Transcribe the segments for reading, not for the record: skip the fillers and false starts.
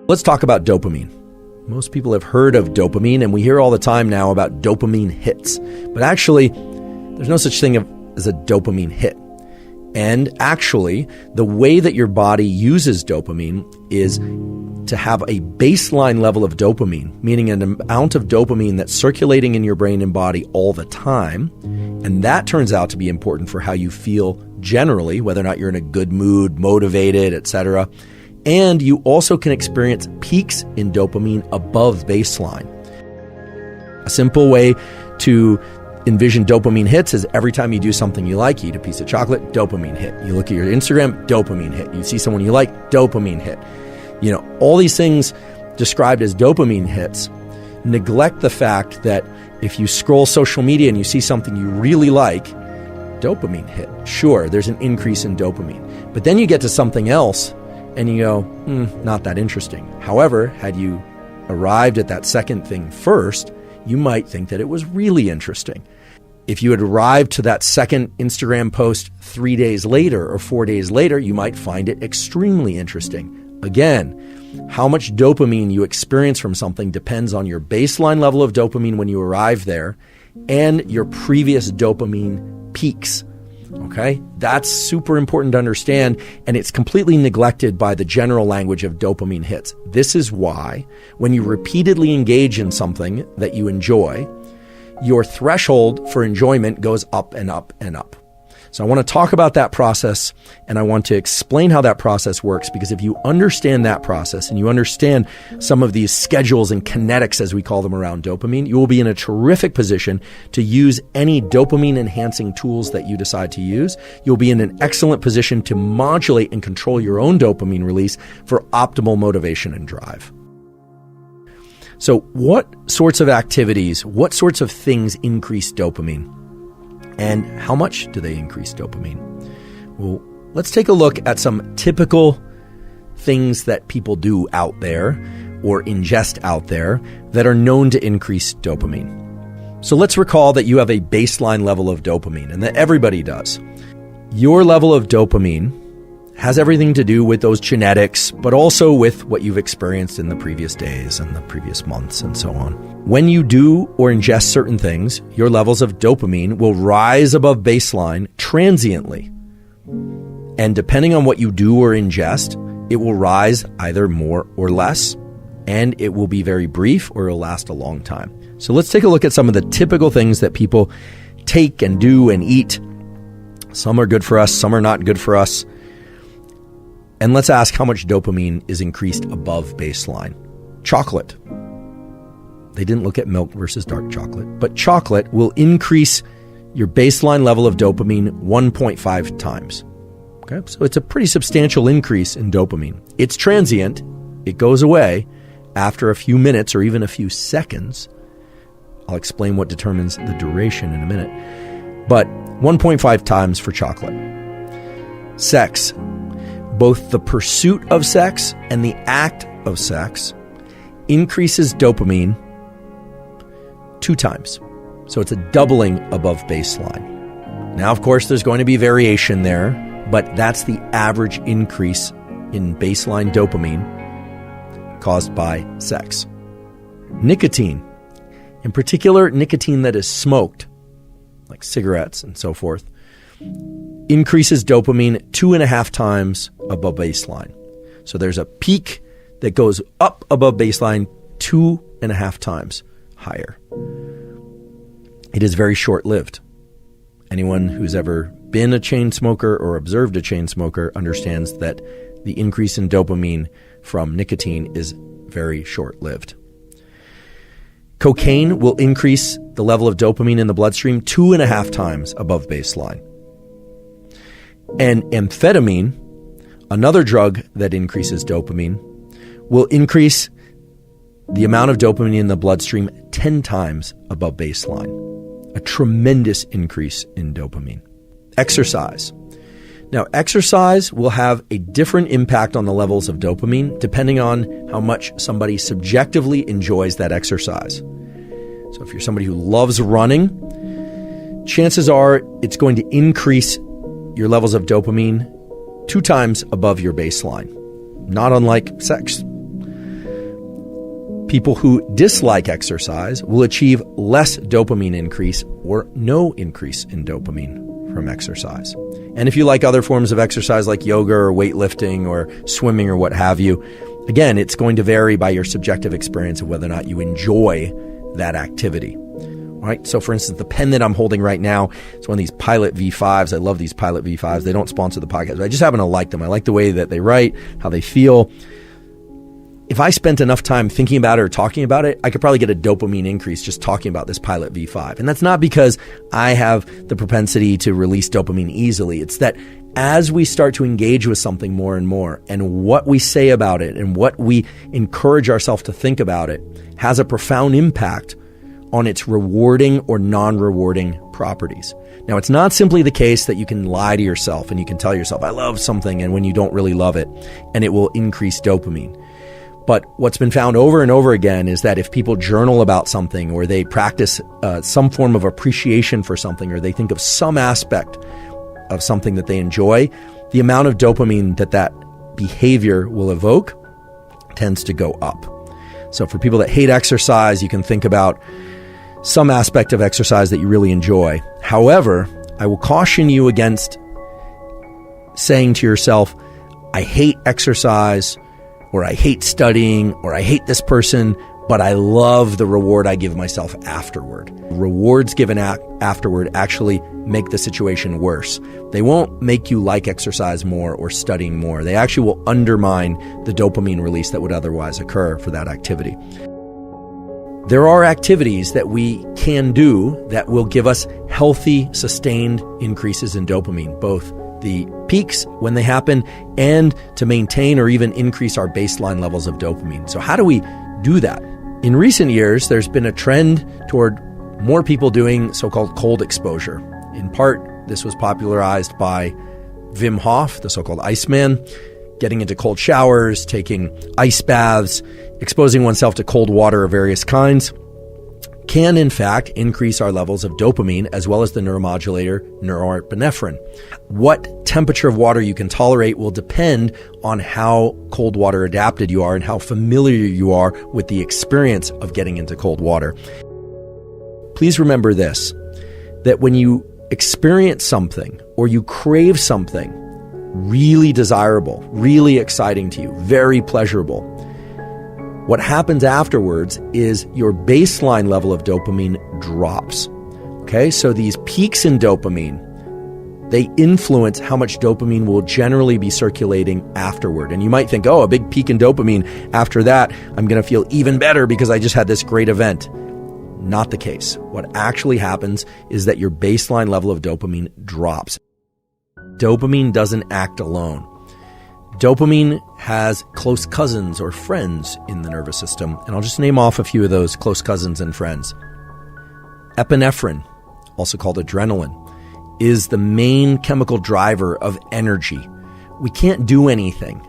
Let's talk about dopamine. Most people have heard of dopamine, and we hear all the time now about dopamine hits. But actually, there's no such thing as a dopamine hit. And actually, the way that your body uses dopamine is to have a baseline level of dopamine, meaning an amount of dopamine that's circulating in your brain and body all the time. And that turns out to be important for how you feel generally, whether or not you're in a good mood, motivated, etc. And you also can experience peaks in dopamine above baseline. A simple way to envision dopamine hits is every time you do something you like, you eat a piece of chocolate, dopamine hit. You look at your Instagram, dopamine hit. You see someone you like, dopamine hit. You know, all these things described as dopamine hits neglect the fact that if you scroll social media and you see something you really like, dopamine hit. Sure, there's an increase in dopamine. But then you get to something else and you go, not that interesting. However, had you arrived at that second thing first, you might think that it was really interesting. If you had arrived to that second Instagram post 3 days later or 4 days later, you might find it extremely interesting. Again, how much dopamine you experience from something depends on your baseline level of dopamine when you arrive there and your previous dopamine peaks. Okay? That's super important to understand, and it's completely neglected by the general language of dopamine hits. This is why when you repeatedly engage in something that you enjoy, your threshold for enjoyment goes up and up and up. So I want to talk about that process, and I want to explain how that process works, because if you understand that process and you understand some of these schedules and kinetics, as we call them, around dopamine, you will be in a terrific position to use any dopamine-enhancing tools that you decide to use. You'll be in an excellent position to modulate and control your own dopamine release for optimal motivation and drive. So what sorts of activities, what sorts of things increase dopamine? And how much do they increase dopamine? Well, let's take a look at some typical things that people do out there or ingest out there that are known to increase dopamine. So let's recall that you have a baseline level of dopamine, and that everybody does. Your level of dopamine has everything to do with those genetics, but also with what you've experienced in the previous days and the previous months and so on. When you do or ingest certain things, your levels of dopamine will rise above baseline transiently. And depending on what you do or ingest, it will rise either more or less, and it will be very brief or it'll last a long time. So let's take a look at some of the typical things that people take and do and eat. Some are good for us, some are not good for us. And let's ask how much dopamine is increased above baseline. Chocolate. They didn't look at milk versus dark chocolate, but chocolate will increase your baseline level of dopamine 1.5 times. Okay, so it's a pretty substantial increase in dopamine. It's transient. It goes away after a few minutes or even a few seconds. I'll explain what determines the duration in a minute. But 1.5 times for chocolate. Sex. Both the pursuit of sex and the act of sex increases dopamine 2 times. So it's a doubling above baseline. Now, of course, there's going to be variation there, but that's the average increase in baseline dopamine caused by sex. Nicotine, in particular nicotine that is smoked, like cigarettes and so forth, increases dopamine 2.5 times above baseline. So there's a peak that goes up above baseline 2.5 times higher. It is very short-lived. Anyone who's ever been a chain smoker or observed a chain smoker understands that the increase in dopamine from nicotine is very short-lived. Cocaine will increase the level of dopamine in the bloodstream 2.5 times above baseline. And amphetamine, another drug that increases dopamine, will increase the amount of dopamine in the bloodstream 10 times above baseline. A tremendous increase in dopamine. Exercise. Now, exercise will have a different impact on the levels of dopamine depending on how much somebody subjectively enjoys that exercise. So if you're somebody who loves running, chances are it's going to increase your levels of dopamine 2 times above your baseline, not unlike sex. People who dislike exercise will achieve less dopamine increase or no increase in dopamine from exercise. And if you like other forms of exercise like yoga or weightlifting or swimming or what have you, again, it's going to vary by your subjective experience of whether or not you enjoy that activity. All right. So for instance, the pen that I'm holding right now, it's one of these Pilot V5s. I love these Pilot V5s. They don't sponsor the podcast, but I just happen to like them. I like the way that they write, how they feel. If I spent enough time thinking about it or talking about it, I could probably get a dopamine increase just talking about this Pilot V5. And that's not because I have the propensity to release dopamine easily. It's that as we start to engage with something more and more, and what we say about it and what we encourage ourselves to think about it has a profound impact on its rewarding or non-rewarding properties. Now, it's not simply the case that you can lie to yourself and you can tell yourself, I love something, and when you don't really love it, and it will increase dopamine. But what's been found over and over again is that if people journal about something, or they practice some form of appreciation for something, or they think of some aspect of something that they enjoy, the amount of dopamine that behavior will evoke tends to go up. So for people that hate exercise, you can think about some aspect of exercise that you really enjoy. However, I will caution you against saying to yourself, I hate exercise, or I hate studying, or I hate this person, but I love the reward I give myself afterward. Rewards given afterward actually make the situation worse. They won't make you like exercise more or studying more. They actually will undermine the dopamine release that would otherwise occur for that activity. There are activities that we can do that will give us healthy, sustained increases in dopamine, both the peaks when they happen and to maintain or even increase our baseline levels of dopamine. So how do we do that? In recent years, there's been a trend toward more people doing so-called cold exposure. In part, this was popularized by Wim Hof, the so-called Iceman, getting into cold showers, taking ice baths, exposing oneself to cold water of various kinds, can in fact increase our levels of dopamine as well as the neuromodulator norepinephrine. What temperature of water you can tolerate will depend on how cold water adapted you are and how familiar you are with the experience of getting into cold water. Please remember this, that when you experience something or you crave something really desirable, really exciting to you, very pleasurable, what happens afterwards is your baseline level of dopamine drops. Okay, so these peaks in dopamine, they influence how much dopamine will generally be circulating afterward. And you might think, oh, a big peak in dopamine, after that, I'm going to feel even better because I just had this great event. Not the case. What actually happens is that your baseline level of dopamine drops. Dopamine doesn't act alone. Dopamine has close cousins or friends in the nervous system, and I'll just name off a few of those close cousins and friends. Epinephrine, also called adrenaline, is the main chemical driver of energy. We can't do anything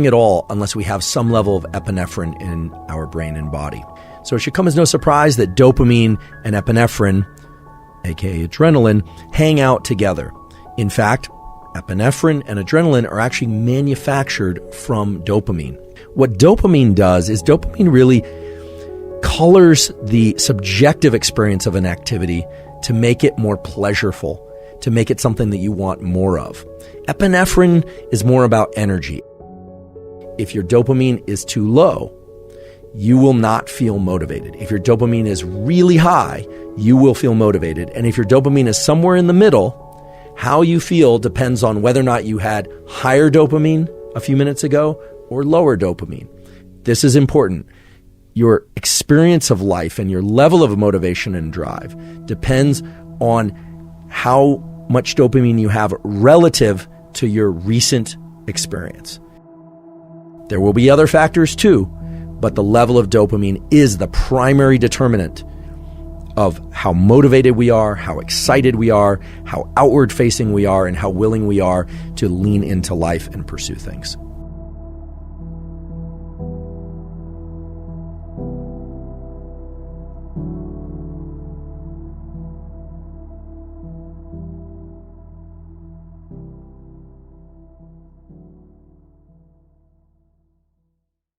at all, unless we have some level of epinephrine in our brain and body. So it should come as no surprise that dopamine and epinephrine, aka adrenaline, hang out together. In fact, epinephrine and adrenaline are actually manufactured from dopamine. What dopamine does is dopamine really colors the subjective experience of an activity to make it more pleasurable, to make it something that you want more of. Epinephrine is more about energy. If your dopamine is too low, you will not feel motivated. If your dopamine is really high, you will feel motivated. And if your dopamine is somewhere in the middle, how you feel depends on whether or not you had higher dopamine a few minutes ago or lower dopamine. This is important. Your experience of life and your level of motivation and drive depends on how much dopamine you have relative to your recent experience. There will be other factors too, but the level of dopamine is the primary determinant of how motivated we are, how excited we are, how outward facing we are, and how willing we are to lean into life and pursue things.